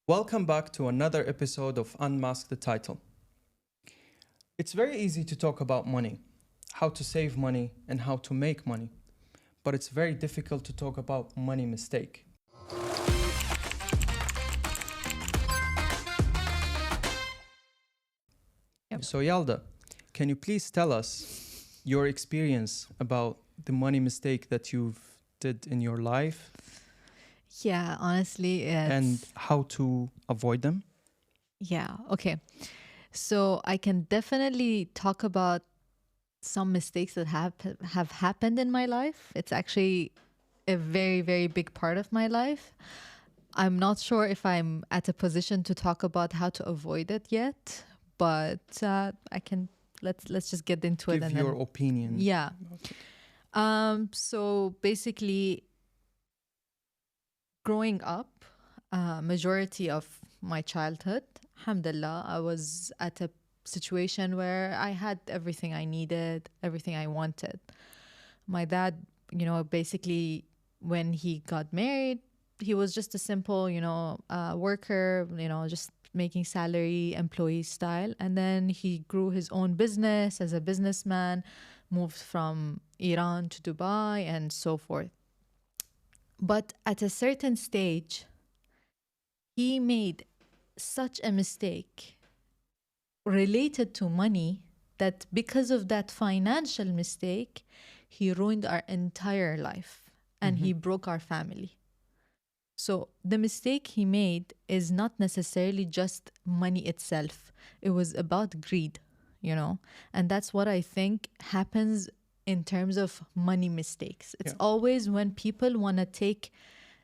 Welcome back to another episode of Unmask the Title. It's very easy to talk about money, how to save money, and how to make money. But it's very difficult to talk about money mistake. Yep. So Yalda, can you please tell us your experience about the money mistake that you've did in your life Yeah, honestly, and how to avoid them? okay. So I can definitely talk about some mistakes that have happened in my life. It's actually a very, very big part of my life. I'm not sure if I'm at a position to talk about how to avoid it yet, but I can. Let's just get into it Give and your then. opinion. Yeah. Okay. So basically, growing up, majority of my childhood, alhamdulillah, I was at a situation where I had everything I needed, everything I wanted. My dad, basically when he got married, he was just a simple, worker, just making salary, employee style. And then he grew his own business as a businessman, moved from Iran to Dubai and so forth. But at a certain stage, he made such a mistake related to money that because of that financial mistake, he ruined our entire life and he broke our family. So the mistake he made is not necessarily just money itself. It was about greed, and that's what I think happens in terms of money mistakes. It's always when people want to take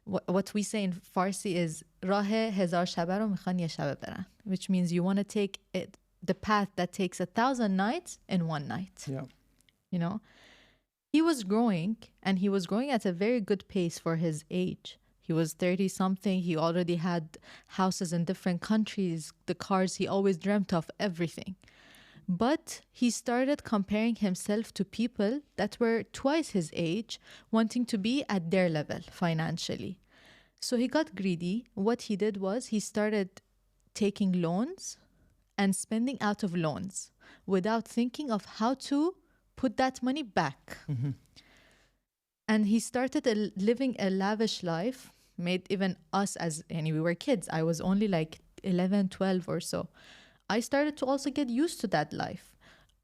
what we say in Farsi is راه هزار شبه رو میخوان یه شبه برن, which means you want to take it, the path that takes 1,000 nights in one night. Yeah. He was growing and he was growing at a very good pace for his age. He was 30 something. He already had houses in different countries, the cars he always dreamt of, everything. But he started comparing himself to people that were twice his age, wanting to be at their level financially. So he got greedy. What he did was he started taking loans and spending out of loans without thinking of how to put that money back. And he started living a lavish life, made even us we were kids. I was only like 11, 12 or so. I started to also get used to that life.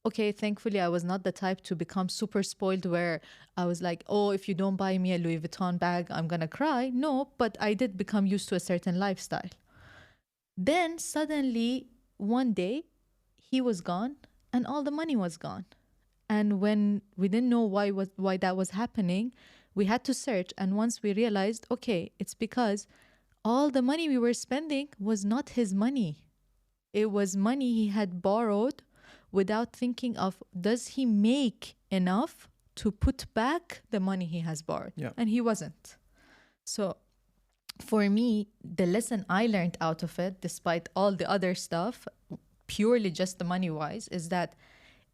Okay, thankfully, I was not the type to become super spoiled where I was like, oh, if you don't buy me a Louis Vuitton bag, I'm going to cry. No, but I did become used to a certain lifestyle. Then suddenly, one day, he was gone and all the money was gone. And when we didn't know why that was happening, we had to search. And once we realized, okay, it's because all the money we were spending was not his money. It was money he had borrowed without thinking of, does he make enough to put back the money he has borrowed? Yeah. And he wasn't. So for me, the lesson I learned out of it, despite all the other stuff, purely just the money-wise, is that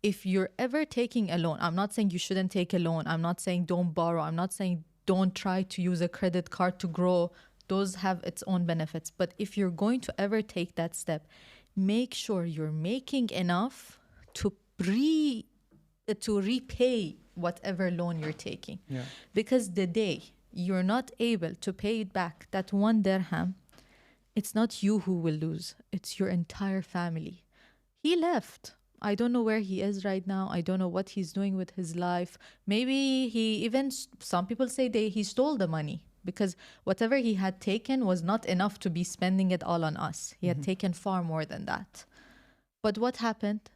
if you're ever taking a loan, I'm not saying you shouldn't take a loan. I'm not saying don't borrow. I'm not saying don't try to use a credit card to grow. Those have its own benefits. But if you're going to ever take that step, make sure you're making enough to repay whatever loan you're taking. Yeah. Because the day you're not able to pay it back, that 1 dirham, it's not you who will lose. It's your entire family. He left. I don't know where he is right now. I don't know what he's doing with his life. Maybe some people say he stole the money, because whatever he had taken was not enough to be spending it all on us. He had taken far more than that. But what happened?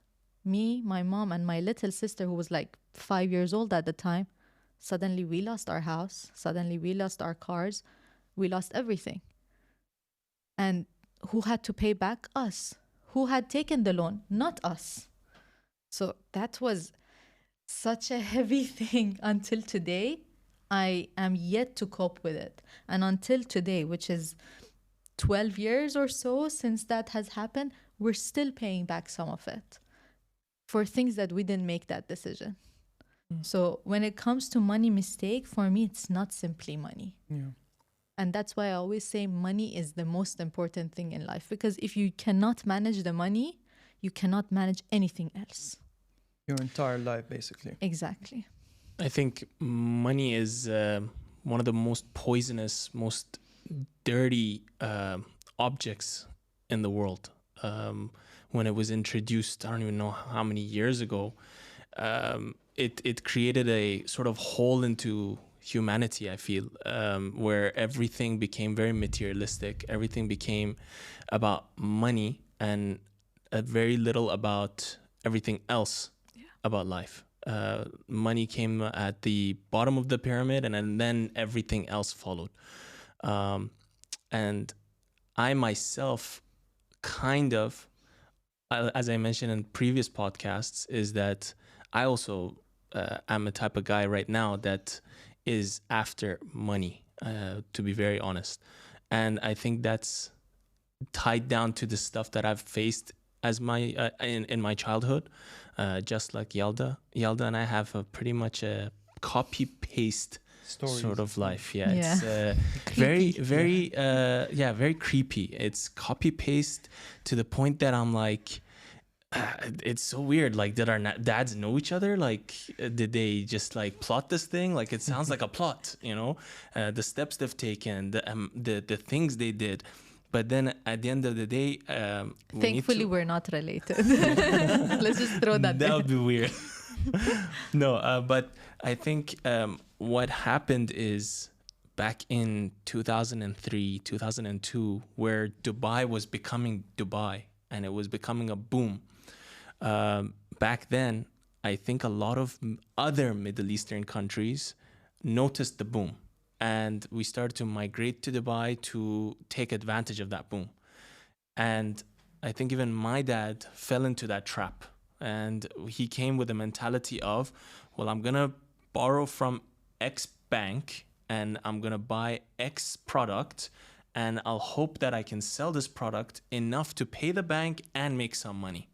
Me, my mom, and my little sister, who was like 5 years old at the time, suddenly we lost our house. Suddenly we lost our cars. We lost everything. And who had to pay back? Us. Who had taken the loan? Not us. So that was such a heavy thing until today. I am yet to cope with it. And until today, which is 12 years or so since that has happened, we're still paying back some of it for things that we didn't make that decision. So when it comes to money mistake, for me, it's not simply money. Yeah. And that's why I always say money is the most important thing in life, because if you cannot manage the money, you cannot manage anything else. Your entire life, basically. Exactly. I think money is one of the most poisonous, most dirty objects in the world. When it was introduced, I don't even know how many years ago, it created a sort of hole into humanity, I feel, where everything became very materialistic. Everything became about money and very little about everything else about life. Money came at the bottom of the pyramid, and then everything else followed. And I myself kind of, as I mentioned in previous podcasts, is that I also am a type of guy right now that is after money, to be very honest. And I think that's tied down to the stuff that I've faced as my in my childhood, just like Yalda. Yalda and I have a pretty much a copy paste sort of life. Yeah, it's very very creepy. It's copy paste to the point that I'm like, it's so weird. Like, did our dads know each other? Like, did they just like plot this thing? Like, it sounds like a plot, you know, the steps they've taken, the things they did. But then at the end of the day, thankfully we're not related. Let's just throw that that would be weird. No, but I think what happened is back in 2003, 2002, where Dubai was becoming Dubai and it was becoming a boom. Back then, I think a lot of other Middle Eastern countries noticed the boom. And we started to migrate to Dubai to take advantage of that boom. And I think even my dad fell into that trap. And he came with a mentality of, well, I'm going to borrow from X bank and I'm going to buy X product. And I'll hope that I can sell this product enough to pay the bank and make some money.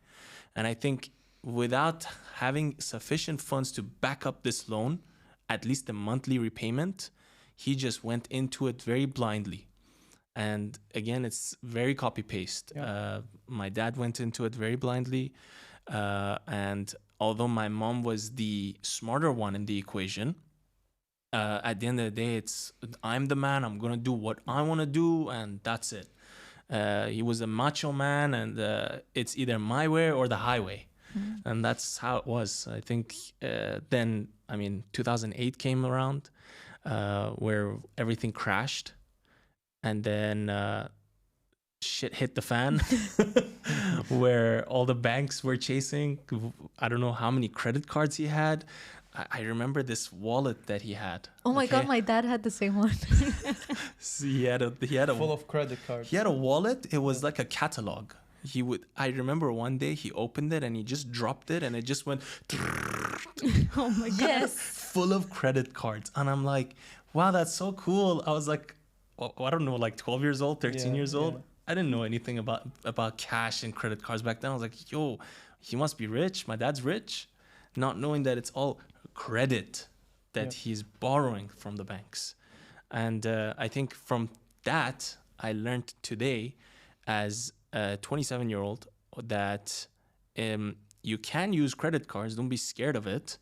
And I think without having sufficient funds to back up this loan, at least the monthly repayment, he just went into it very blindly. And again, it's very copy paste. Yeah. My dad went into it very blindly. And although my mom was the smarter one in the equation, at the end of the day, it's I'm the man. I'm going to do what I want to do. And that's it. He was a macho man, and it's either my way or the highway. Mm-hmm. And that's how it was. I think then, 2008 came around. Where everything crashed, and then shit hit the fan, where all the banks were chasing. I don't know how many credit cards he had. I remember this wallet that he had. Oh my God, my dad had the same one. So he had a full of credit cards. He had a wallet. It was like a catalog. I remember one day he opened it and he just dropped it and it just went. Oh my God. Yes. Full of credit cards. And I'm like, wow, that's so cool. I was like, I don't know, like 12 years old, 13 years old. Yeah. I didn't know anything about cash and credit cards back then. I was like, yo, he must be rich. My dad's rich. Not knowing that it's all credit that he's borrowing from the banks. And I think from that, I learned today as a 27-year-old that you can use credit cards. Don't be scared of it.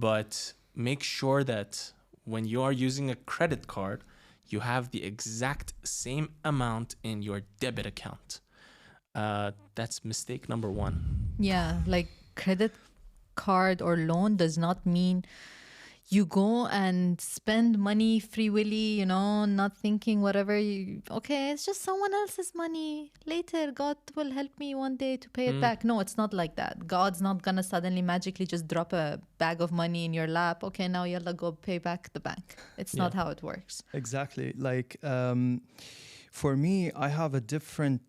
But make sure that when you are using a credit card, you have the exact same amount in your debit account. That's mistake number one. Yeah, like credit card or loan does not mean you go and spend money free willy, not thinking whatever okay, it's just someone else's money. Later, God will help me one day to pay it back. No, it's not like that. God's not gonna suddenly magically just drop a bag of money in your lap. Okay, now Yalda, go pay back the bank. It's not how it works. Exactly. Like, for me, I have a different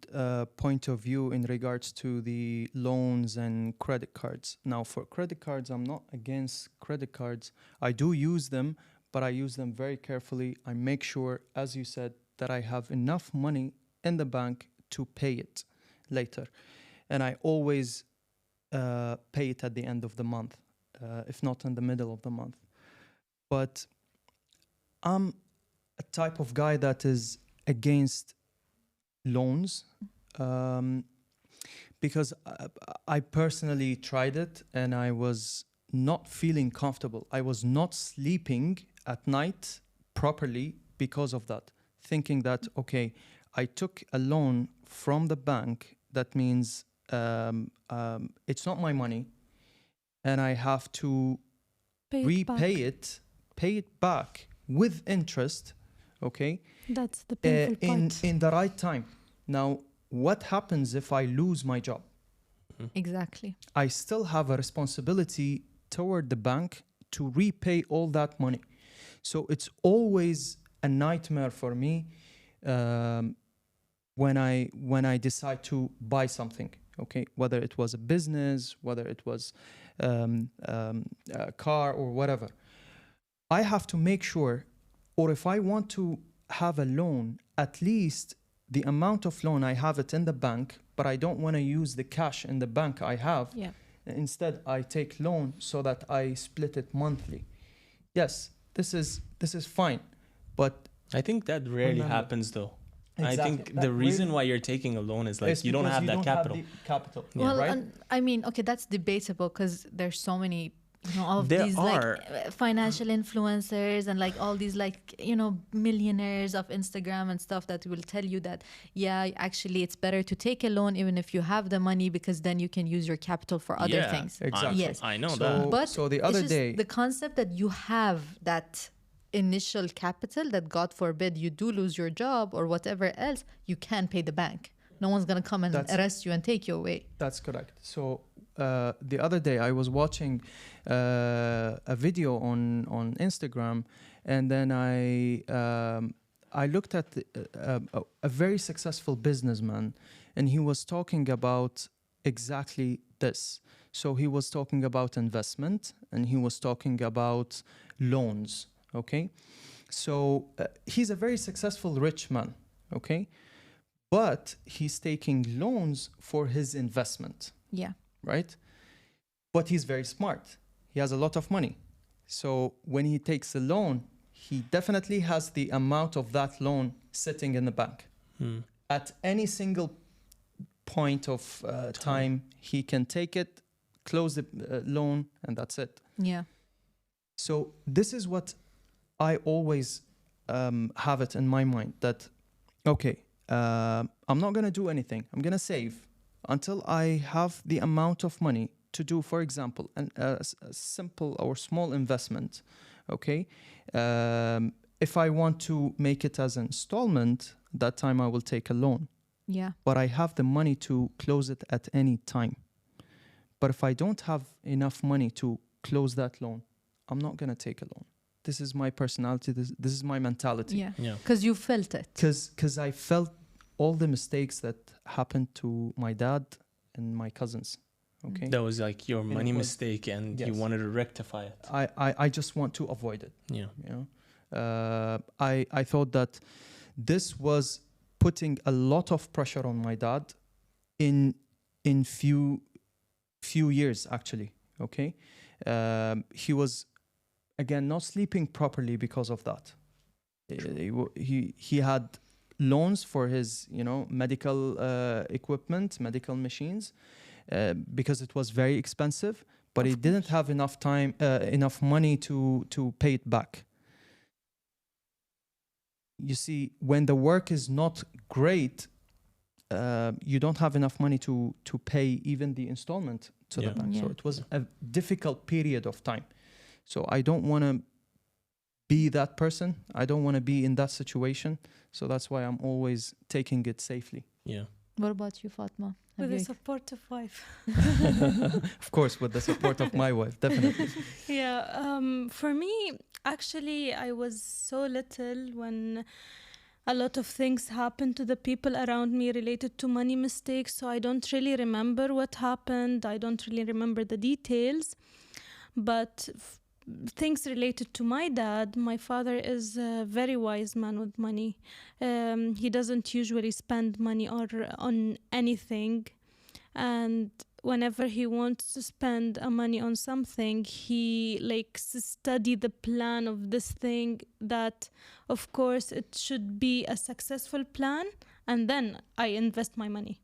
point of view in regards to the loans and credit cards. Now, for credit cards, I'm not against credit cards. I do use them, but I use them very carefully. I make sure, as you said, that I have enough money in the bank to pay it later. And I always pay it at the end of the month, if not in the middle of the month. But I'm a type of guy that is against loans, because I personally tried it and I was not feeling comfortable. I was not sleeping at night properly because of that, thinking that, okay, I took a loan from the bank. That means it's not my money and I have to pay it back with interest, okay? That's the painful part. In the right time. Now, what happens if I lose my job? Exactly. I still have a responsibility toward the bank to repay all that money. So it's always a nightmare for me when I decide to buy something, okay? Whether it was a business, whether it was a car or whatever. I have to make sure, or if I want to have a loan, at least the amount of loan I have it in the bank, but I don't want to use the cash in the bank I have. Yeah. Instead, I take loan so that I split it monthly. Yes, this is fine, but I think that rarely Remember. happens though. Exactly. I think That the reason really- why you're taking a loan is like it's you don't because have that capital. the capital, Well, right? and I mean, okay, that's debatable because there's so many, all of There these are. like financial influencers and like all these like, millionaires of Instagram and stuff that will tell you that, yeah, actually it's better to take a loan even if you have the money because then you can use your capital for other Yeah, things. Exactly. Yes. I know So- that. But So the it's other just day- the concept that you have that initial capital that God forbid you do lose your job or whatever else, you can pay the bank. No one's going to come and That's- arrest you and take you away. That's correct. So the other day I was watching a video on Instagram, and then I looked at a very successful businessman, and he was talking about exactly this. So he was talking about investment, and he was talking about loans. Okay, so he's a very successful rich man. Okay, but he's taking loans for his investment, Yeah. right? But he's very smart. He has a lot of money. So when he takes a loan, he definitely has the amount of that loan sitting in the bank. At any single point of time, he can take it, close the loan, and that's it. Yeah. So this is what I always have it in my mind that, okay, I'm not going to do anything. I'm going to save until I have the amount of money to do, for example, a simple or small investment. Okay. If I want to make it as an installment, that time I will take a loan. Yeah. But I have the money to close it at any time. But if I don't have enough money to close that loan, I'm not going to take a loan. This is my personality. This is my mentality. Yeah. Yeah. Because you felt it. Because I felt all the mistakes that happened to my dad and my cousins. Okay. That was like your And money it was- mistake and you Yes. wanted to rectify it. I just want to avoid it. Yeah. You know, I thought that this was putting a lot of pressure on my dad in few years actually. Okay, he was again not sleeping properly because of that. He had loans for his medical equipment, medical machines, because it was very expensive, but he didn't have enough money to pay it back. You see, when the work is not great, you don't have enough money to pay even the installment to Yeah. the bank. So Yeah. it was a difficult period of time. So I don't want to be that person. I don't want to be in that situation. So that's why I'm always taking it safely. Yeah. What about you, Fatma? With Have a you- supportive wife. Of course, with the support of my wife, definitely. Yeah, for me, actually, I was so little when a lot of things happened to the people around me related to money mistakes. So I don't really remember what happened. I don't really remember the details. But things related to my dad, my father is a very wise man with money. He doesn't usually spend money on anything. and whenever he wants to spend money on something, he like study the plan of this thing, that of course it should be a successful plan, and then I invest my money.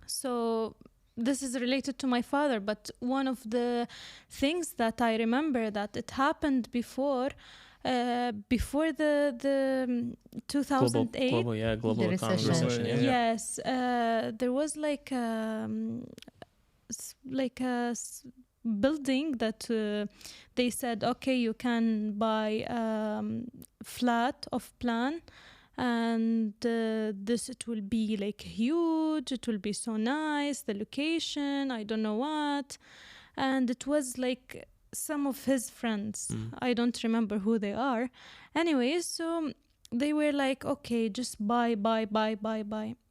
So this is related to my father, but one of the things that I remember that it happened before the 2008 global The economic recession. recession. Yeah. yes, there was like a building that they said, okay, you can buy flat of plan, and this, it will be like huge, it will be so nice, the location, I don't know what. And it was like some of his friends, I don't remember who they are. Anyways, so they were like, okay, just buy.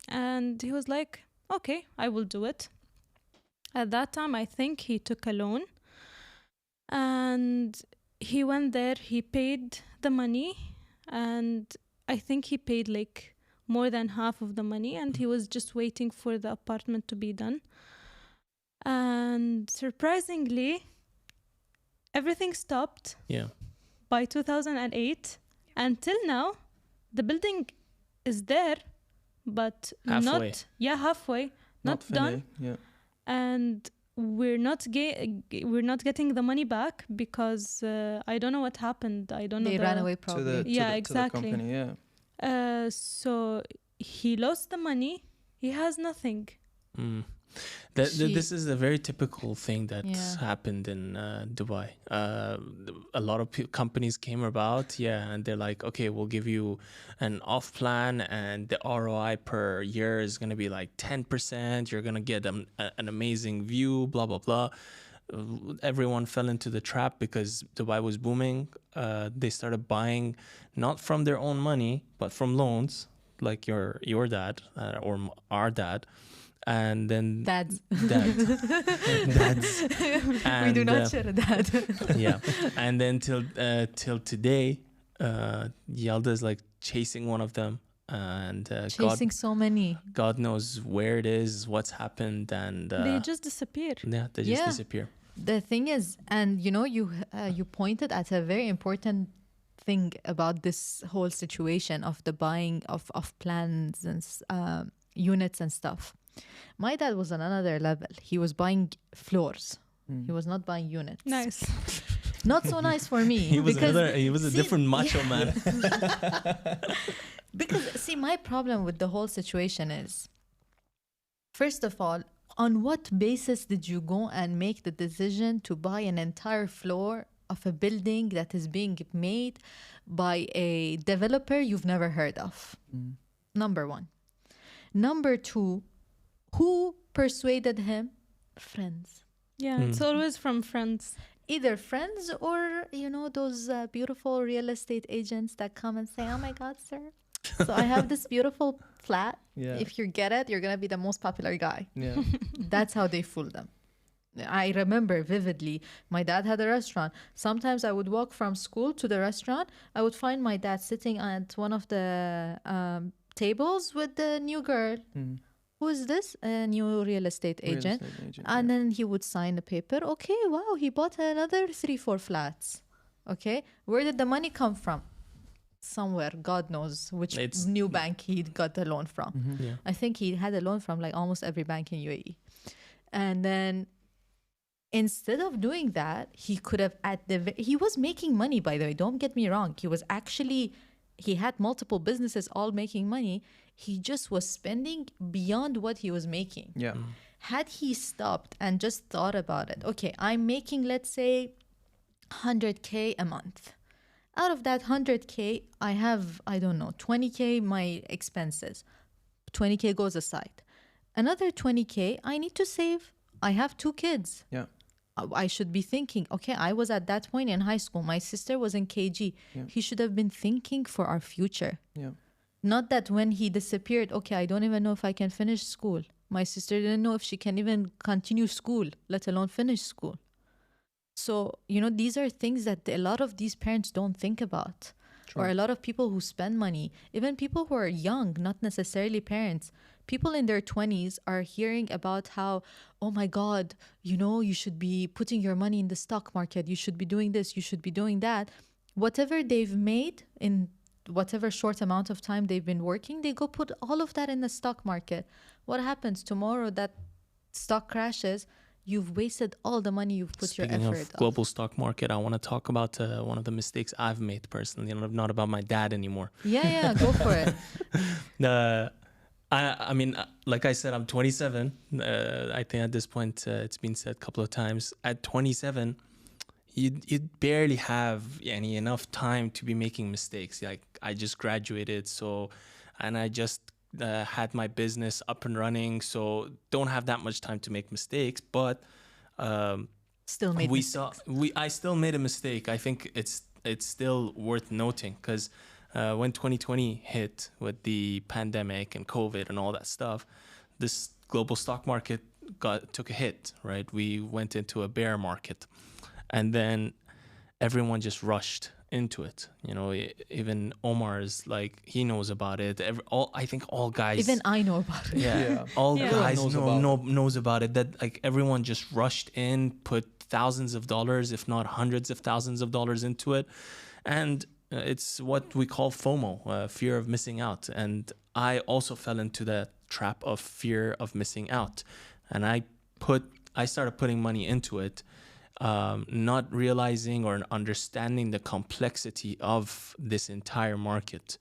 And he was like, okay, I will do it. At that time, I think he took a loan, and he went there, he paid the money, and I think he paid like more than half of the money, and he was just waiting for the apartment to be done. And surprisingly, everything stopped by 2008. Until now, the building is there, but Halfway. halfway, not done. Yeah. And we're not getting the money back because I don't know what happened. I don't know. They ran away probably. Exactly. To the company, so he lost the money. He has nothing. This is a very typical thing that's happened in Dubai. A lot of companies came about, and they're like, okay, we'll give you an off plan, and the ROI per year is going to be like 10%. You're going to get an amazing view, blah, blah, blah. Everyone fell into the trap because Dubai was booming. They started buying not from their own money, but from loans, like your dad or our dad. And then Dads. Dads. We do not share a dad. And then till today, Yalda is like chasing one of them, and Chasing so many. God knows where it is, what's happened, and they just disappear. They just disappear. The thing is, and you pointed at a very important thing about this whole situation of the buying of plans and units and stuff. My dad was on another level. He was buying floors. He was not buying units. Nice. Not so nice for me. He was a different macho man. Because see, my problem with the whole situation is, first of all, on what basis did you go and make the decision to buy an entire floor of a building that is being made by a developer you've never heard of? Number one. Number two, who persuaded him? Friends. Yeah, it's always from friends. Either friends or, those beautiful real estate agents that come and say, oh my God, sir. So I have this beautiful flat. Yeah. If you get it, you're going to be the most popular guy. Yeah. That's how they fool them. I remember vividly, my dad had a restaurant. Sometimes I would walk from school to the restaurant. I would find my dad sitting at one of the tables with the new girl. Who is this? A new real estate agent. And then he would sign the paper. Okay, wow, he bought another 3-4 flats. Okay, where did the money come from? Somewhere, God knows which new bank he got the loan from. I think he had a loan from like almost every bank in UAE. And then instead of doing that, he could have he was making money, by the way, don't get me wrong. He had multiple businesses all making money. He just was spending beyond what he was making. Yeah. Had he stopped and just thought about it, okay, I'm making, let's say, 100K a month. Out of that 100K, I have, 20K my expenses. 20K goes aside. Another 20K, I need to save. I have 2 kids. Yeah. I should be thinking, okay, I was at that point in high school. My sister was in KG. Yeah. He should have been thinking for our future. Yeah. Not that when he disappeared, okay, I don't even know if I can finish school. My sister didn't know if she can even continue school, let alone finish school. So, these are things that a lot of these parents don't think about. True. Or a lot of people who spend money, even people who are young, not necessarily parents, People in their 20s are hearing about how, oh my God, you should be putting your money in the stock market. You should be doing this. You should be doing that. Whatever they've made in whatever short amount of time they've been working, they go put all of that in the stock market. What happens tomorrow that stock crashes? You've wasted all the money you've put Speaking your effort of global stock market, I want to talk about one of the mistakes I've made personally, not about my dad anymore. Yeah, go for it. I mean, like I said, I'm 27. I think at this point, it's been said a couple of times. At 27, you barely have enough time to be making mistakes. Like, I just graduated, and I just had my business up and running, so don't have that much time to make mistakes. But Still made mistakes. I still made a mistake. I think it's still worth noting, because when 2020 hit with the pandemic and COVID and all that stuff, this global stock market took a hit, right? We went into a bear market, and then everyone just rushed into it. Even Omar is like, he knows about it. I think all guys. Even I know about it. Yeah. All guys knows about it. That like everyone just rushed in, put thousands of dollars, if not hundreds of thousands of dollars into it, and it's what we call FOMO, fear of missing out. And I also fell into that trap of fear of missing out, and I started putting money into it. Not realizing or understanding the complexity of this entire market.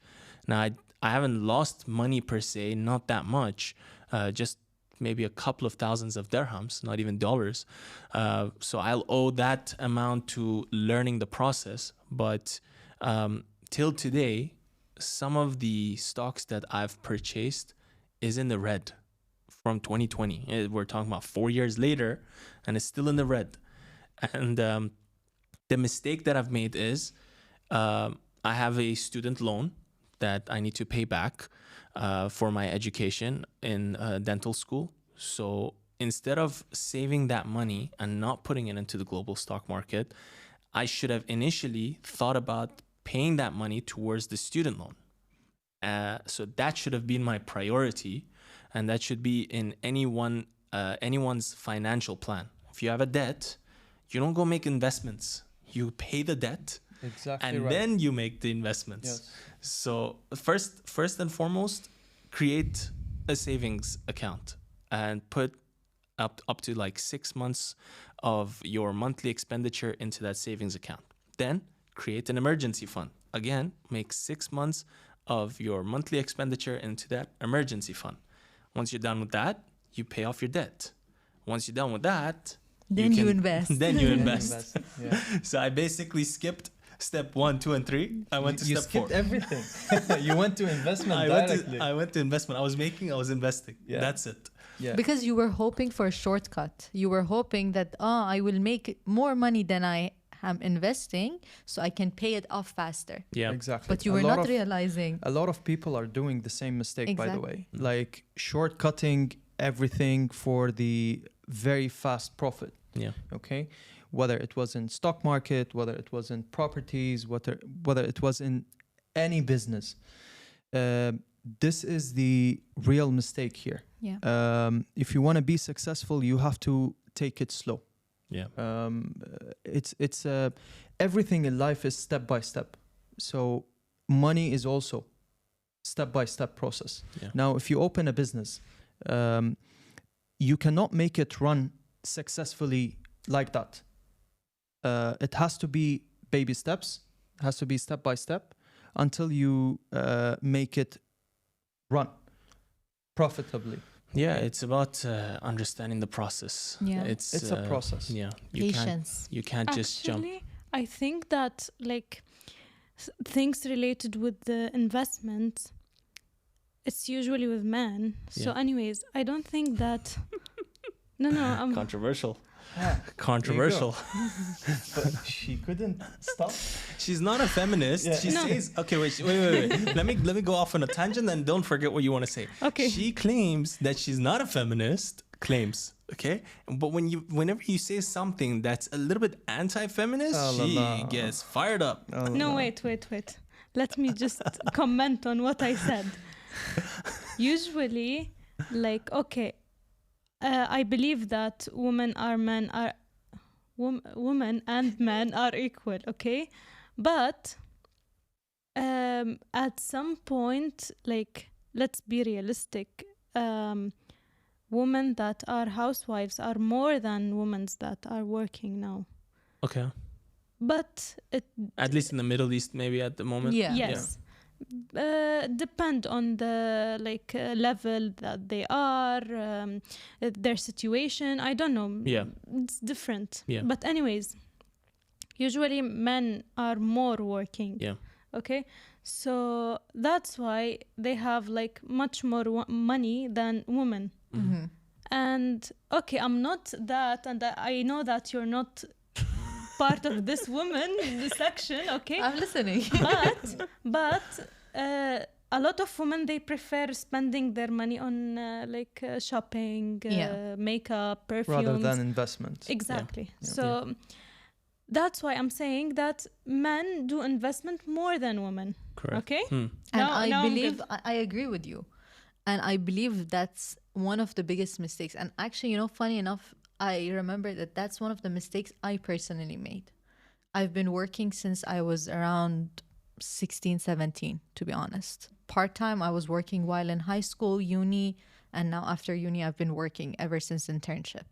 Now, I haven't lost money per se, not that much, just maybe a couple of thousands of dirhams, not even dollars. So I'll owe that amount to learning the process. But till today, some of the stocks that I've purchased is in the red from 2020. We're talking about 4 years later, and it's still in the red. And the mistake that I've made is I have a student loan that I need to pay back for my education in dental school. So instead of saving that money and not putting it into the global stock market, I should have initially thought about paying that money towards the student loan. So that should have been my priority, and that should be in anyone's financial plan. If you have a debt, you don't go make investments. You pay the debt, and then you make the investments. Yes. So first and foremost, create a savings account and put up to like 6 months of your monthly expenditure into that savings account. Then create an emergency fund. Again, make 6 months of your monthly expenditure into that emergency fund. Once you're done with that, you pay off your debt. Once you're done with that, Then you invest. Then you invest. Yeah. So I basically skipped step 1, 2, and 3. I went to You step 4. skipped everything. You went to investment directly. I went to investment. I was investing. Yeah. That's it. Yeah. Because you were hoping for a shortcut. You were hoping that, I will make more money than I am investing, so I can pay it off faster. Yeah. Exactly. But you were not realizing. A lot of people are doing the same mistake, by the way. Mm. Like shortcutting everything for the very fast profit. Yeah. Okay, whether it was in stock market, whether it was in properties, whether it was in any business, this is the real mistake here. Yeah. If you want to be successful, you have to take it slow. Yeah. It's everything in life is step by step. So money is also step by step process. Yeah. Now, if you open a business, you cannot make it run successfully like that. It has to be baby steps. It has to be step by step until you make it run profitably. Yeah, it's about understanding the process. Yeah. It's a process. Yeah. Patience. You can't just jump. Actually, I think that like things related with the investment, it's usually with men. So Yeah. anyways, I don't think that no, I'm Controversial. Yeah. Controversial. But she couldn't stop. She's not a feminist. Yeah. She No. says, okay, wait. let me go off on a tangent, and don't forget what you want to say. Okay. She claims that she's not a feminist. Claims, okay? But whenever you say something that's a little bit anti-feminist, she gets fired up. No, wait. Let me just comment on what I said. Usually, like, okay, I believe that women and men are equal, okay? But at some point, like, let's be realistic. Women that are housewives are more than women that are working now. Okay. But it At least in the Middle East, maybe at the moment. Yeah. yes, depend on the level that they are, their situation. I don't know. Yeah. It's different. Yeah. But anyways, usually men are more working. Yeah. Okay, so that's why they have like much more money than women. Mm-hmm. And okay, I'm not that, and I know that you're not part of this woman section. Okay, I'm listening. but a lot of women, they prefer spending their money on shopping, makeup, perfumes, rather than investment. exactly. Yeah. So that's why I'm saying that men do investment more than women. Correct. Okay. And Now I I'm believe, good. I agree with you. And I believe that's one of the biggest mistakes. And actually, you know, funny enough, I remember that that's one of the mistakes I personally made. I've been working since I was around 16, 17, to be honest. Part-time, I was working while in high school, uni, and now after uni, I've been working ever since internship.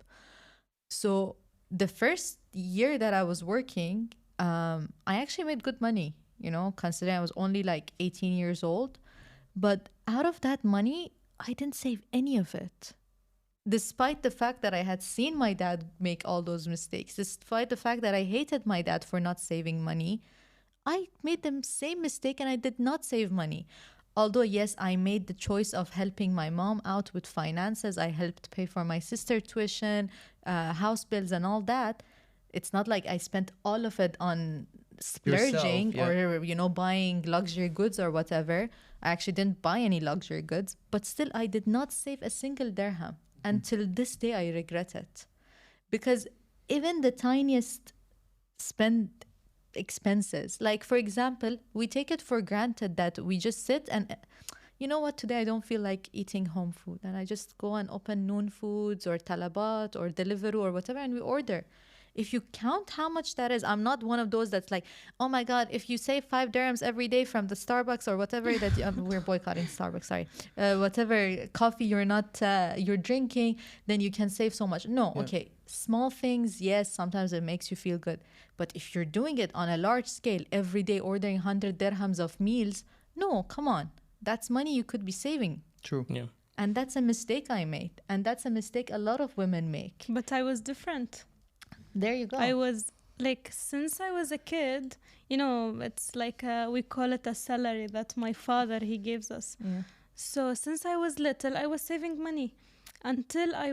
So the first year that I was working, I actually made good money, you know, considering I was only like 18 years old. But out of that money, I didn't save any of it. Despite the fact that I had seen my dad make all those mistakes, despite the fact that I hated my dad for not saving money, I made the same mistake and I did not save money. Although, yes, I made the choice of helping my mom out with finances. I helped pay for my sister tuition, house bills and all that. It's not like I spent all of it on splurging or, you know, buying luxury goods or whatever. I actually didn't buy any luxury goods, but still I did not save a single dirham. Until this day, I regret it. Because even the tiniest spend expenses, like for example, we take it for granted that we just sit and, you know what, today I don't feel like eating home food. And I just go and open Noon Foods or Talabat or Deliveroo or whatever and we order. If you count how much that is, I'm not one of those that's like, oh my God, if you save 5 dirhams every day from the Starbucks or whatever that we're boycotting Starbucks, sorry, whatever coffee you're drinking, then you can save so much. No, okay, small things, yes, sometimes it makes you feel good. But if you're doing it on a large scale, every day ordering 100 dirhams of meals, no, come on. That's money you could be saving. True. Yeah. And that's a mistake I made. And that's a mistake a lot of women make. But I was different. There you go. I was like, since I was a kid, you know, it's like we call it a salary that my father, he gives us. Yeah. So since I was little, I was saving money until I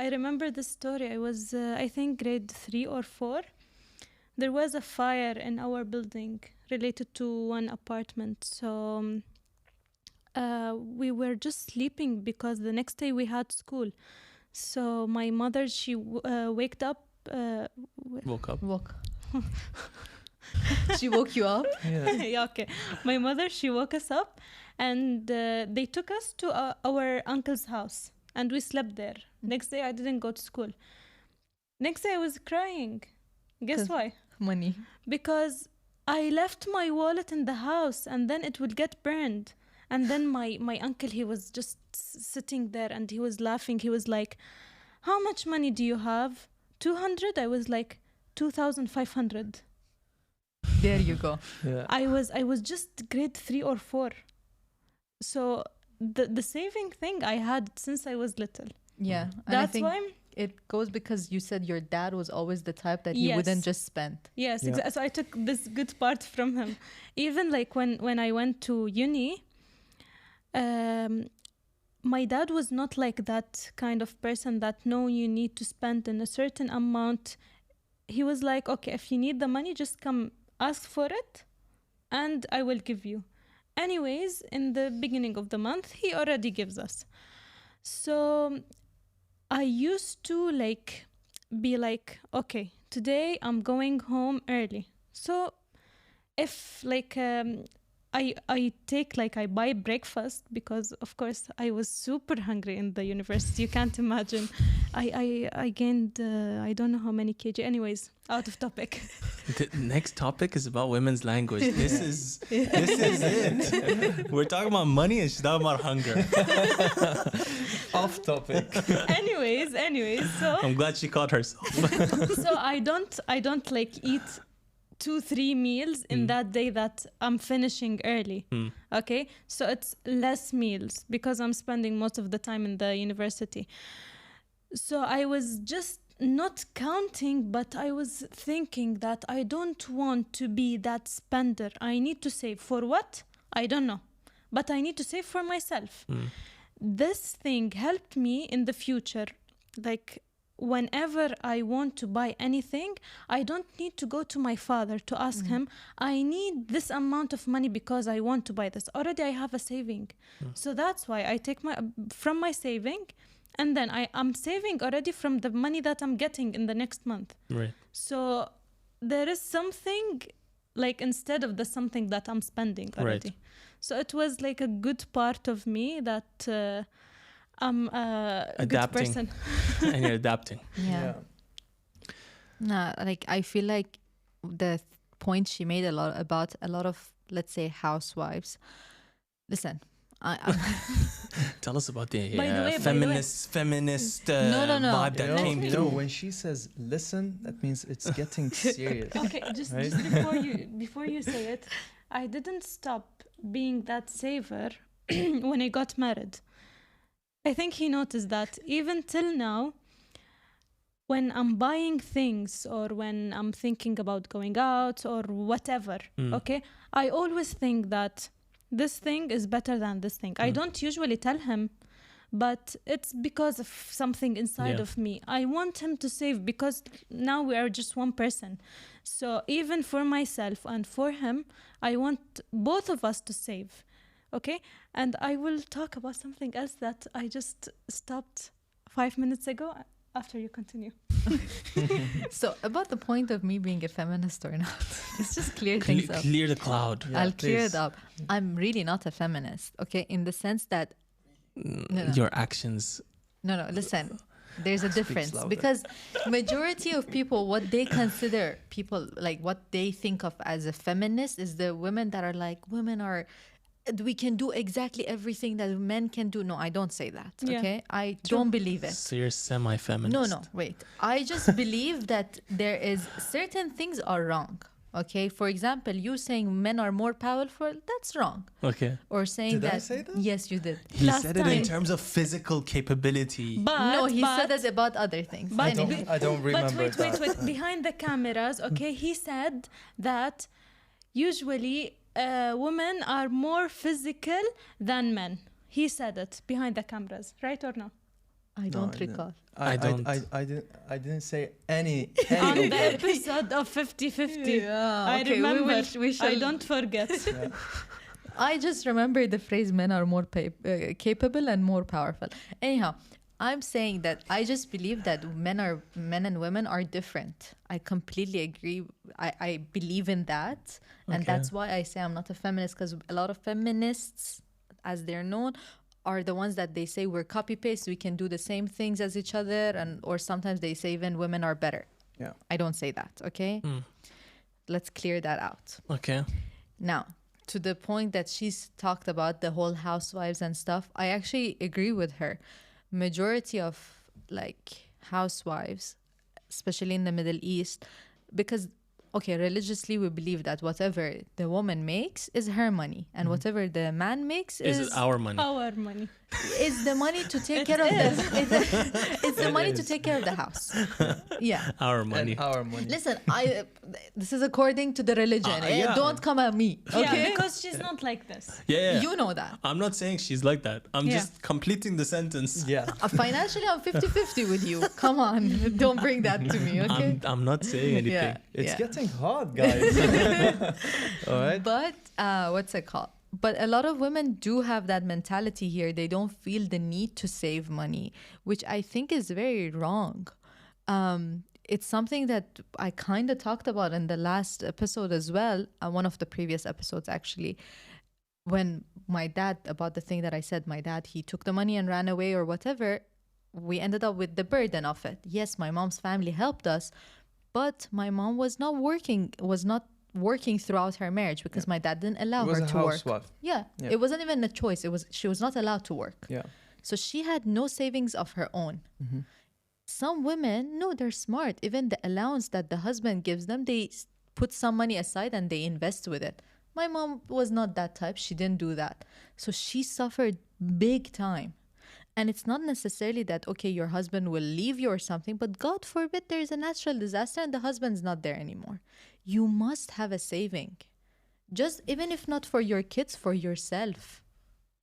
remember this story. I was, I think, grade 3 or 4. There was a fire in our building related to one apartment. So we were just sleeping because the next day we had school. So my mother, she woke up. Woke up. She woke you up? Yeah. Yeah, okay. My mother, she woke us up and they took us to our uncle's house and we slept there. Next day, I didn't go to school. Next day, I was crying. Guess why? Money. Because I left my wallet in the house and then it would get burned. And then my uncle, he was just sitting there and he was laughing. He was like, how much money do you have? 200? I was like, 2,500. There you go. Yeah. I was just grade 3 or 4. So the saving thing I had since I was little. Yeah. And That's I think why it goes because you said your dad was always the type that he wouldn't just spend. Yes, Yeah. so I took this good part from him. Even like when I went to uni, my dad was not like that kind of person that no, you need to spend in a certain amount. He was like, okay, if you need the money, just come ask for it and I will give you. Anyways, in the beginning of the month, he already gives us. So I used to like be like, okay, today I'm going home early. So if like I take like I buy breakfast because of course I was super hungry in the university. You can't imagine. I gained I don't know how many kg. Anyways, out of topic. The next topic is about women's language. This is it. We're talking about money and she's talking about hunger. Off topic. anyways, so I'm glad she caught herself. so I don't like eat 2-3 meals in that day that I'm finishing early. Okay, so it's less meals because I'm spending most of the time in the university. So I was just not counting, but I was thinking that I don't want to be that spender. I need to save for what? I don't know, but I need to save for myself. This thing helped me in the future. Like whenever I want to buy anything, I don't need to go to my father to ask him, I need this amount of money because I want to buy this. Already I have a saving. So that's why I take from my saving, and then I'm saving already from the money that I'm getting in the next month. Right. So there is something like instead of the something that I'm spending already. Right. So it was like a good part of me that I'm a Adapting. good person. And you're adapting. Yeah. No, like I feel like the point she made about a lot of, let's say, housewives. Listen, Tell us about the By the way, feminist No. vibe that came You know, through. when she says listen, that means it's getting serious. Okay, just Right? before you say it, I didn't stop being that saver when I got married. I think he noticed that even till now, when I'm buying things or when I'm thinking about going out or whatever, okay, I always think that this thing is better than this thing. I don't usually tell him, but it's because of something inside of me. I want him to save because now we are just one person. So even for myself and for him, I want both of us to save. Okay? And I will talk about something else that I just stopped 5 minutes ago after you continue. so about the point of me being a feminist or not, let's just clear things up. Clear the cloud. Yeah, I'll clear please. it up. I'm really not a feminist, okay? In the sense that no. Your actions. No, listen. There's a difference louder. because majority of people, what they consider people, like what they think of as a feminist is the women that are like, we can do exactly everything that men can do. No, I don't say that, Yeah. okay? I don't believe it. So you're semi-feminist. No, wait. I just believe that there is certain things are wrong. Okay, for example, you saying men are more powerful, that's wrong. Okay. Or saying Did I that, say that? yes, you did. He Last said it in time. terms of physical capability. No, he said but it about other things. But Anyway. I don't remember But wait, that. behind the cameras, okay, he said that usually women are more physical than men. He said it behind the cameras, right or no? I don't recall. I don't. I didn't say any On of the that. episode of 50-50. Yeah, I okay, remember. we shall, I don't forget. I just remember the phrase men are more capable and more powerful. Anyhow, I'm saying that I just believe that men and women are different. I completely agree. I believe in that. And Okay. that's why I say I'm not a feminist, because a lot of feminists, as they're known, are the ones that they say we're copy paste, we can do the same things as each other, or sometimes they say even women are better. Yeah. I don't say that, okay? Let's clear that out. Okay. Now, to the point that she's talked about the whole housewives and stuff, I actually agree with her. Majority of like housewives, especially in the Middle East, because religiously we believe that whatever the woman makes is her money, and whatever the man makes Is our money? Our money. is the money to take care of it's the money to take care of the house. Yeah. Our money. And our money. Listen, this is according to the religion. Yeah. Don't come at me. Okay. Yeah, because she's not like this. Yeah. You know that. I'm not saying she's like that. I'm Yeah. just completing the sentence. Yeah. Financially, I'm 50-50 with you. Come on. Don't bring that to me, okay? I'm not saying anything. Yeah. It's getting hot, guys. All right. But what's it called? But a lot of women do have that mentality here. They don't feel the need to save money, which I think is very wrong. It's something that I kind of talked about in the last episode as well, one of the previous episodes actually. when my dad, about the thing that I said, my dad, he took the money and ran away or whatever, we ended up with the burden of it. Yes, my mom's family helped us, but my mom was not working throughout her marriage because my dad didn't allow It was her a to work. housewife. Yeah, Yeah. it wasn't even a choice. She was not allowed to work. Yeah. So she had no savings of her own. Mm-hmm. Some women, no, they're smart. Even the allowance that the husband gives them, they put some money aside and they invest with it. My mom was not that type. She didn't do that. So she suffered big time. And it's not necessarily that, okay, your husband will leave you or something, but God forbid there's a natural disaster and the husband's not there anymore. You must have a saving. Just even if not for your kids, for yourself.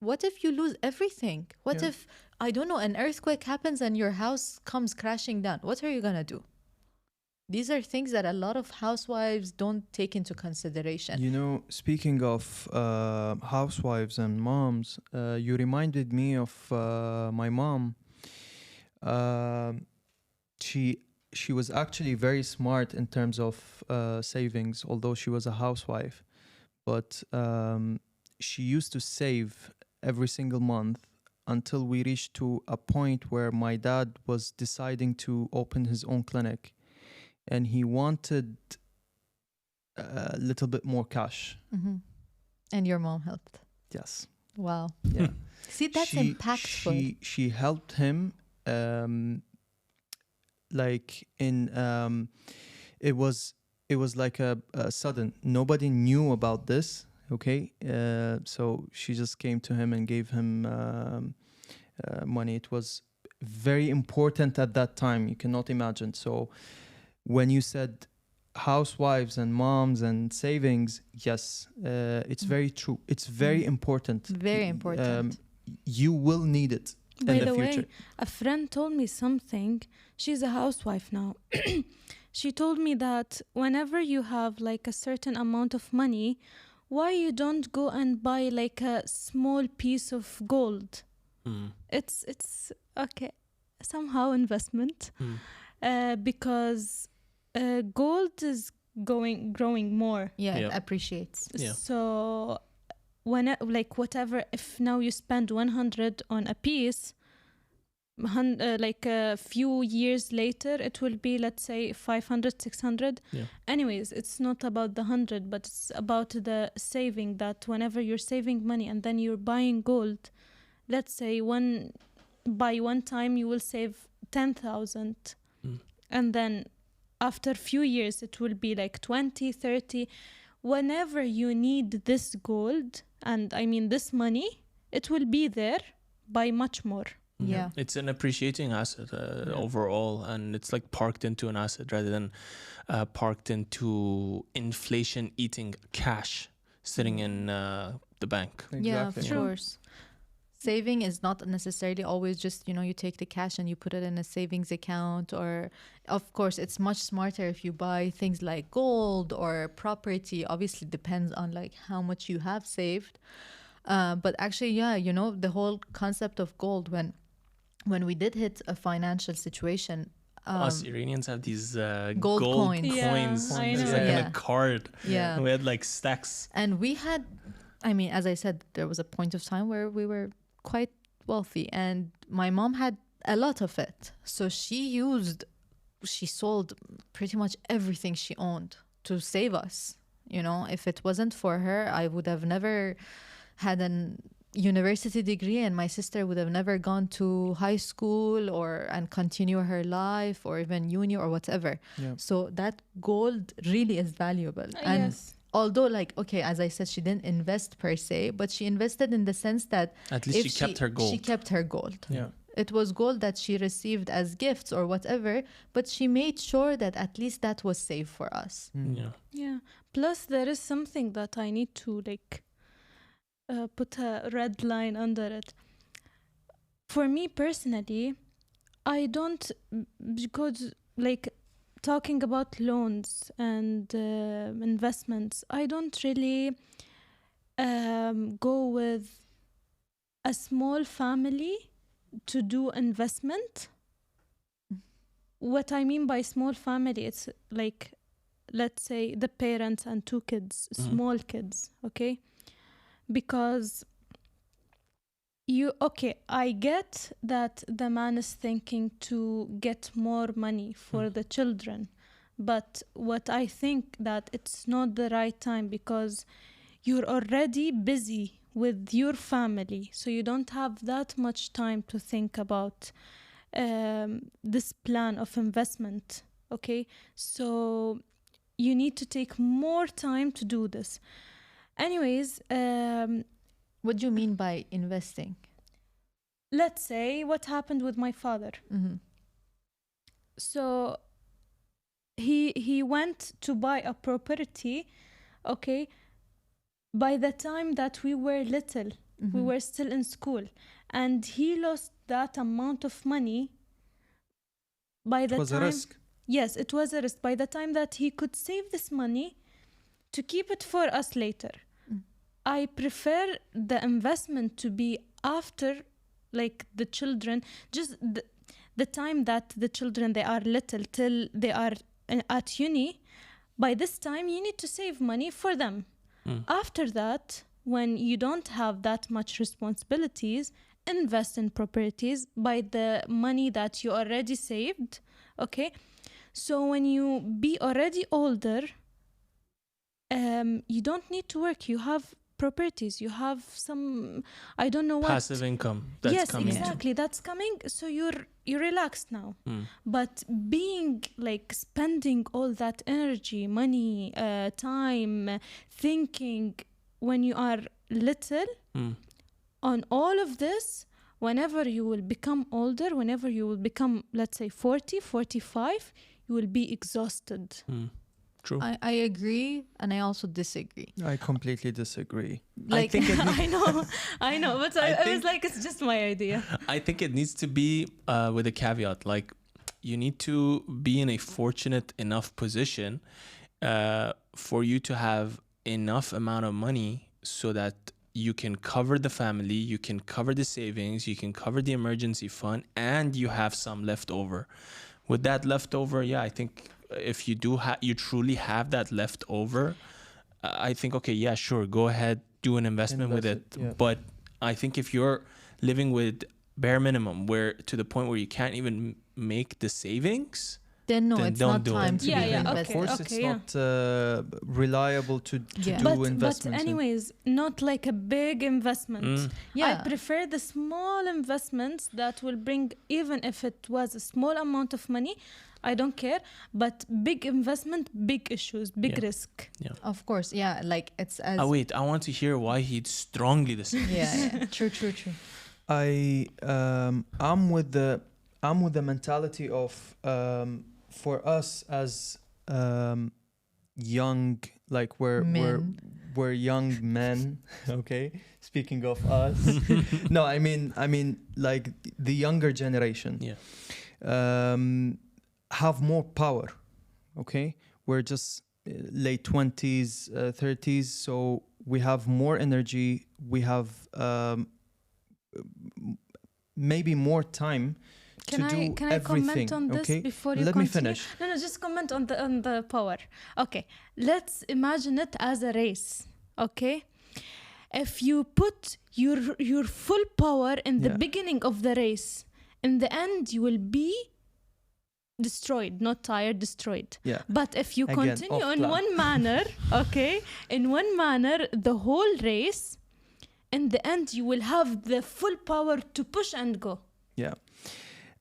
What if you lose everything? What Yeah. if, I don't know, an earthquake happens and your house comes crashing down? What are you going to do? These are things that a lot of housewives don't take into consideration. You know, speaking of housewives and moms, you reminded me of my mom. She was actually very smart in terms of savings, although she was a housewife. But she used to save every single month until we reached to a point where my dad was deciding to open his own clinic, and he wanted a little bit more cash. Mhm. And your mom helped. Yes. Wow. Yeah. See, that's impactful. She helped him. Like in it was like a sudden. Nobody knew about this. Okay. So she just came to him and gave him money. It was very important at that time. You cannot imagine. So when you said housewives and moms and savings, yes, it's very true. It's very important. Very important. You will need it By in the the future. way, a friend told me something. She's a housewife now. She told me that whenever you have like a certain amount of money, why you don't go and buy like a small piece of gold? It's okay, somehow investment, because gold is growing more. Yeah, Yeah. it appreciates. Yeah. So when like whatever, if now you spend 100 on a piece, like a few years later it will be, let's say, 500, 600. Yeah. Anyways, it's not about the 100, but it's about the saving, that whenever you're saving money and then you're buying gold, let's say by one time you will save 10,000, and then after few years it will be like 20, 30. Whenever you need this gold, and I mean this money, it will be there by much more. Yeah. It's an appreciating asset overall, and it's like parked into an asset rather than parked into inflation eating cash sitting in the bank. Yeah, of Exactly. course. Saving is not necessarily always just, you take the cash and you put it in a savings account, or of course it's much smarter if you buy things like gold or property. Obviously depends on like how much you have saved. But actually, the whole concept of gold, when we did hit a financial situation, Us Iranians have these gold coins. Yeah, coins. I It's know. like in Yeah. a card. Yeah. We had like stacks. And we had, I mean, as I said, there was a point of time where we were quite wealthy, and my mom had a lot of it. So she sold pretty much everything she owned to save us. If it wasn't for her, I would have never had an university degree, and my sister would have never gone to high school and continue her life, or even uni or whatever. Yeah. So that gold really is valuable. And Yes. although, like, okay, as I said, she didn't invest per se, but she invested in the sense that At least if she kept her gold. She kept her gold. Yeah. It was gold that she received as gifts or whatever, but she made sure that at least that was safe for us. Yeah. Yeah. Plus, there is something that I need to like put a red line under it. For me personally, I don't, because like talking about loans and investments, I don't really go with a small family to do investment. What I mean by small family, it's like, let's say the parents and two kids, small kids, okay? because I get that the man is thinking to get more money for the children, but what I think that it's not the right time, because you're already busy with your family, so you don't have that much time to think about this plan of investment. Okay, so you need to take more time to do this. Anyways, What do you mean by investing? let's say what happened with my father. Mm-hmm. So he went to buy a property, okay, by the time that we were little. We were still in school, and he lost that amount of money by the It was time. a risk. Yes, it was a risk. By the time that he could save this money to keep it for us later. I prefer the investment to be after, like, the children, just the time that the children, they are little till they are at uni. By this time, you need to save money for them. After that, when you don't have that much responsibilities, invest in properties by the money that you already saved. Okay, so when you be already older, you don't need to work. You have properties, you have some, I don't know what, passive income that's coming. Yes, exactly, that's coming. So you're relaxed now. But being like spending all that energy, money, time, thinking when you are little on all of this, whenever you will become older, whenever you will become, let's say 40, 45, you will be exhausted. True. I agree, and I also disagree. I completely disagree. Like, I think it I know, but I was like, it's just my idea. I think it needs to be with a caveat. Like, you need to be in a fortunate enough position for you to have enough amount of money so that you can cover the family, you can cover the savings, you can cover the emergency fund, and you have some left over. With that leftover, I think if you do you truly have that left over, I think, okay, yeah, sure, go ahead, do an investment with it. But I think if you're living with bare minimum, where to the point where you can't even make the savings, then no, it's not do time it. to be invested. Of course, it's not reliable to do investments. But anyways, not like a big investment. I Yeah. prefer the small investments that will bring, even if it was a small amount of money, I don't care. But big investment, big issues, big risk. Of course, yeah. Like it's as. Oh wait, I want to hear why he strongly disagrees. Yeah. True. I'm with the mentality of for us as young, like we're young men. Okay, speaking of us, no, I mean like the younger generation. Have more power. Okay, we're just late 20s, 30s, so we have more energy. We have maybe more time to do everything. Can I comment on this before you Let continue? me finish. No, just comment on the power. Okay, let's imagine it as a race. Okay, if you put your full power in the beginning of the race, in the end you will be destroyed, not tired, destroyed. But if you continue in one manner, in one manner the whole race, in the end you will have the full power to push and go.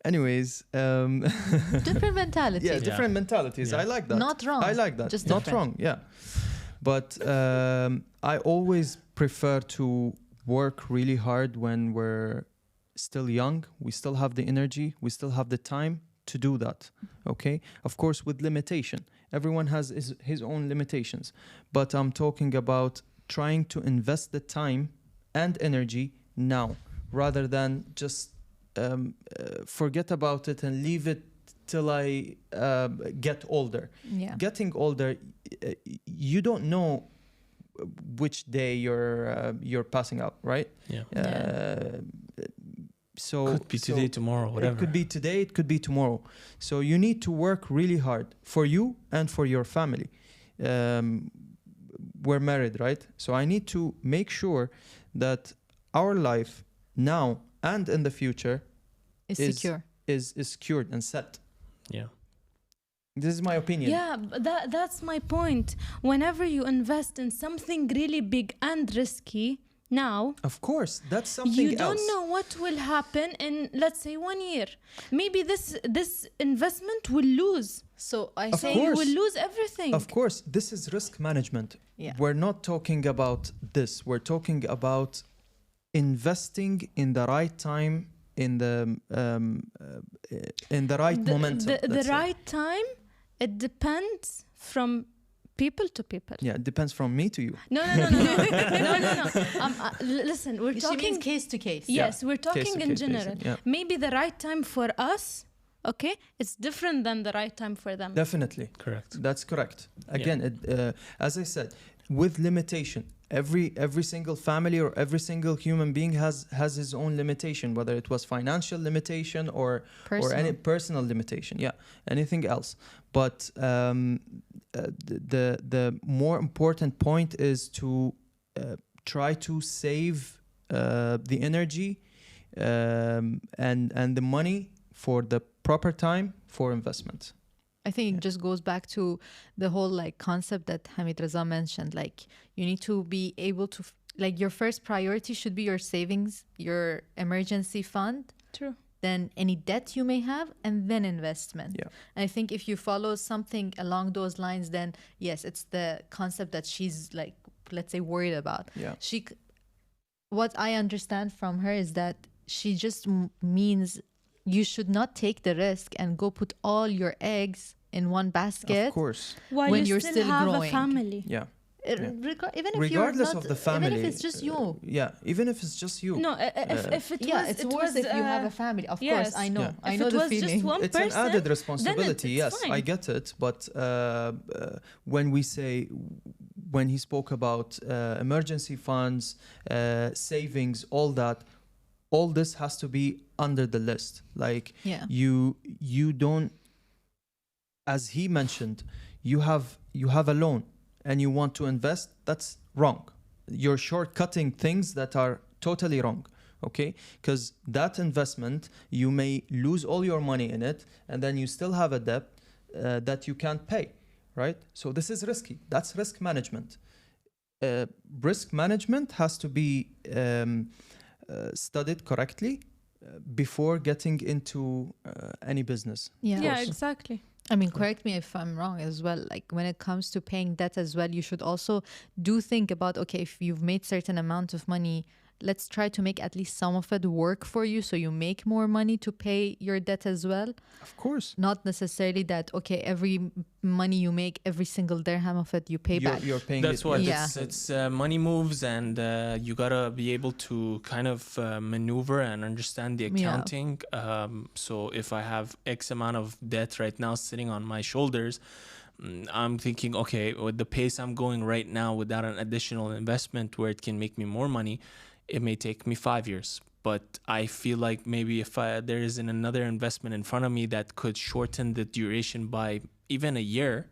Anyways, different mentalities. Different mentalities. I like that. Not wrong. I like that. Just not different. wrong. But I always prefer to work really hard when we're still young. We still have the energy. We still have the time to do that. Okay, of course, with limitation. Everyone has his own limitations. But I'm talking about trying to invest the time and energy now, rather than just forget about it and leave it till I get older. Getting older, you don't know which day you're passing out, right? So could be today, tomorrow, whatever. It could be today, it could be tomorrow. So you need to work really hard for you and for your family. we're married, right? So I need to make sure that our life now and in the future Is is- secure. is secured and set. Yeah. This is my opinion. Yeah, but that's my point. Whenever you invest in something really big and risky now, Of course, that's something you else. don't know what will happen in, let's say, 1 year. Maybe this investment will lose. So I Of think You course. will lose everything. Of course, this is risk management. Yeah. We're not talking about this. We're talking about investing in the right time, in the right momentum. The let's say. right time, it depends from people to people. Yeah, it depends from me to you. No. Listen, we're she talking means case to case. Yes, we're Case talking to in case general. basis, yeah. Maybe the right time for us, okay, it's different than the right time for them. Definitely. Correct. That's correct. Again, as I said, with limitation, every single family or every single human being has his own limitation, whether it was financial limitation or any personal limitation, anything else. But the more important point is to try to save the energy and the money for the proper time for investment. I think it just goes back to the whole like concept that Hamid Raza mentioned. Like you need to be able to like your first priority should be your savings, your emergency fund, True. then any debt you may have, and then investment. Yeah. And I think if you follow something along those lines, then yes, it's the concept that she's like, let's say, worried about. Yeah. What I understand from her is that she just means you should not take the risk and go put all your eggs in one basket. Of course. While When you you're still still have growing. a family. Yeah. Even if Regardless you're not, of the family. even if it's just you. Even if it's just you. No, if it Yeah, was, it's it worse was, if you have a family. Of yes. course, I know. Yeah. I If know it the was feeling. just one It's an person, added responsibility. it's Yes, fine. I get it. But when he spoke about emergency funds, savings, all that, all this has to be under the list. Like Yeah. you don't, as he mentioned, you have a loan and you want to invest. That's wrong. You're shortcutting things that are totally wrong. Okay, because that investment, you may lose all your money in it, and then you still have a debt that you can't pay, right? So this is risky. That's risk management. Risk management has to be studied correctly before getting into any business. Yeah, exactly. I mean, correct me if I'm wrong as well. Like when it comes to paying debt as well, you should also think about, okay, if you've made certain amount of money, let's try to make at least some of it work for you so you make more money to pay your debt as well. Of course. Not necessarily that, okay, every money you make, every single dirham of it, you pay back. You're paying That's it. what Yeah. it's money moves, and you gotta be able to kind of maneuver and understand the accounting. So if I have X amount of debt right now sitting on my shoulders, I'm thinking, okay, with the pace I'm going right now without an additional investment where it can make me more money, it may take me 5 years. But I feel like maybe if there is another investment in front of me that could shorten the duration by even a year,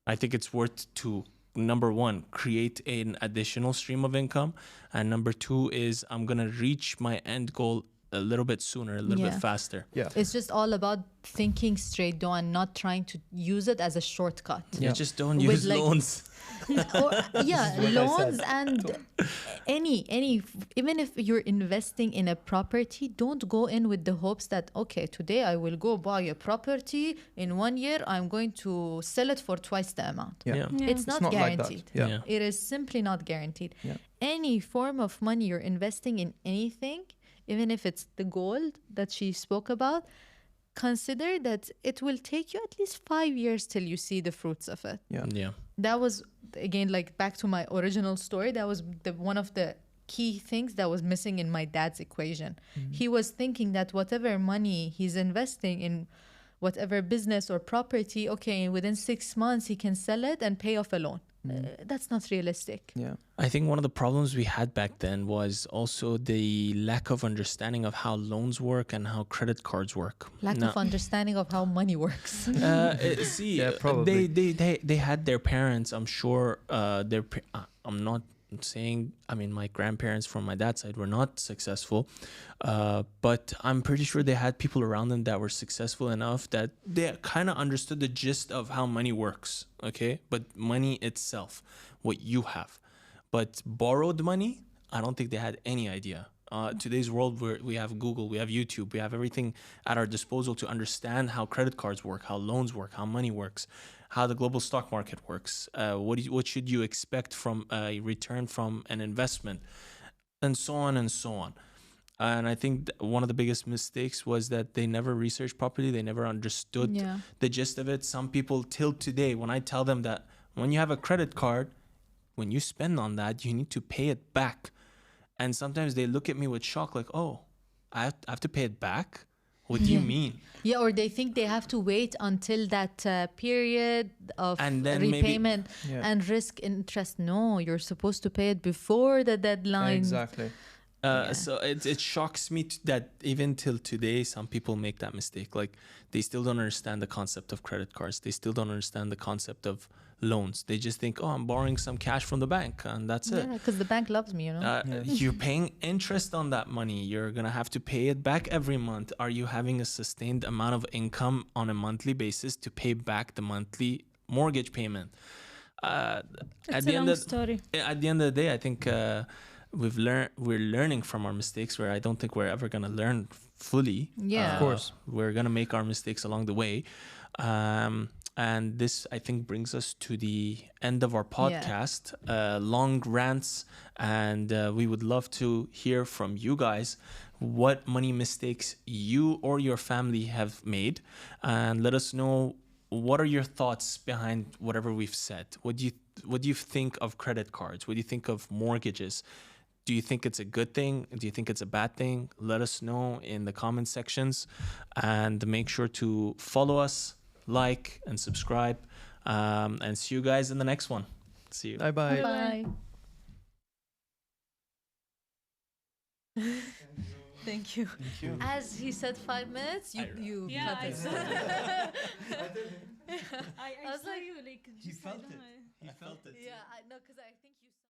I think it's worth to, number one, create an additional stream of income. And number two is I'm going to reach my end goal a little bit sooner, a little bit faster. Yeah. It's just all about thinking straight though and not trying to use it as a shortcut. Yeah, just don't With use like- loans. Loans and any even if you're investing in a property, don't go in with the hopes that, okay, today I will go buy a property, in 1 year I'm going to sell it for twice the amount. Yeah. Yeah. It's not not like that. guaranteed. Yeah. It is simply not guaranteed. Yeah. Any form of money you're investing in anything, even if it's the gold that she spoke about, consider that it will take you at least 5 years till you see the fruits of it. Yeah. That was, again, like back to my original story, that was one of the key things that was missing in my dad's equation. He was thinking that whatever money he's investing in whatever business or property, okay, within 6 months he can sell it and pay off a loan. that's not realistic. Yeah. I think one of the problems we had back then was also the lack of understanding of how loans work and how credit cards work. Lack Now- of understanding of how money works. See, Yeah, probably. they had their parents. I'm sure I'm not saying. I mean, my grandparents from my dad's side were not successful, but I'm pretty sure they had people around them that were successful enough that they kind of understood the gist of how money works. Okay, but money itself, what you have, but borrowed money, I don't think they had any idea. Today's world, where we have Google, we have YouTube, we have everything at our disposal to understand how credit cards work, how loans work, how money works, how the global stock market works. What should you expect from a return from an investment, and so on and so on. And I think one of the biggest mistakes was that they never researched properly. They never understood Yeah. the gist of it. Some people till today, when I tell them that when you have a credit card, when you spend on that, you need to pay it back. And sometimes they look at me with shock, like, oh, I have to pay it back? What do you mean? Yeah, or they think they have to wait until that period of And then maybe- repayment Yeah. and risk interest. No, you're supposed to pay it before the deadline. Exactly. Yeah. So it shocks me that even till today, some people make that mistake. Like, they still don't understand the concept of credit cards. They still don't understand the concept of loans. They just think, oh, I'm borrowing some cash from the bank, and that's it. Yeah, because the bank loves me, you know. You're paying interest on that money. You're going to have to pay it back every month. Are you having a sustained amount of income on a monthly basis to pay back the monthly mortgage payment? It's a long story. At the end of the day, I think we're learning from our mistakes, where I don't think we're ever going to learn fully. Yeah. Of course. We're going to make our mistakes along the way. And this, I think, brings us to the end of our podcast. Long rants, and we would love to hear from you guys what money mistakes you or your family have made, and let us know what are your thoughts behind whatever we've said. What do you think of credit cards? What do you think of mortgages? Do you think it's a good thing? Do you think it's a bad thing? Let us know in the comment sections, and make sure to follow us, like, and subscribe, and see you guys in the next one. See you. Bye bye. Bye. Thank you. As he said 5 minutes, you Yeah, cut I it. saw I was saw like- you like. He just, I felt don't it. know. He felt it. Yeah, I know, because I think you.